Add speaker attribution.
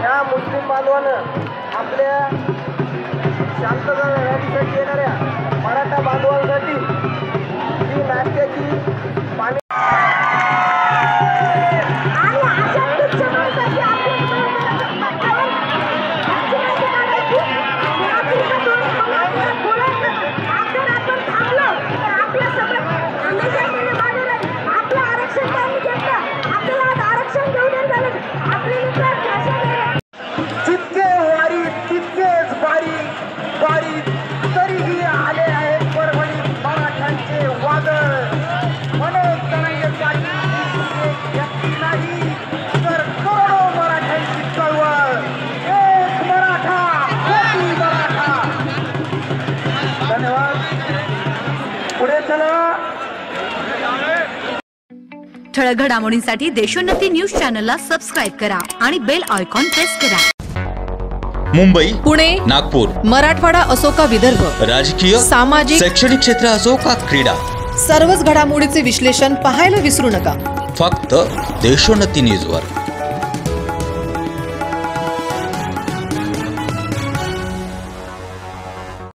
Speaker 1: ह्या मुस्लिम बांधवानं आपल्या शांतता रॅलीसाठी येणाऱ्या मराठा बांधवांसाठी ही नाश्त्याची पाणी जितके वारी तितकेच बारी तरीही आले आहेत परभणी मराठ्यांचे वादळ. मनोज जरांगे पाटील व्यक्ती नाही तर करोडो मराठ्यांची चळवळ. एक मराठा कोटी मराठा. धन्यवाद. पुढे चला.
Speaker 2: ठळक घडामोडींसाठी देशोन्नती न्यूज चॅनलला सबस्क्राईब करा आणि बेल आयकॉन प्रेस करा.
Speaker 3: मुंबई,
Speaker 4: पुणे,
Speaker 3: नागपूर,
Speaker 4: मराठवाडा असो का विदर्भ,
Speaker 3: राजकीय,
Speaker 4: सामाजिक,
Speaker 3: शैक्षणिक क्षेत्र असो का क्रीडा,
Speaker 4: सर्वच घडामोडीचे विश्लेषण पाहायला विसरू नका.
Speaker 3: फक्त देशोन्नती न्यूजवर.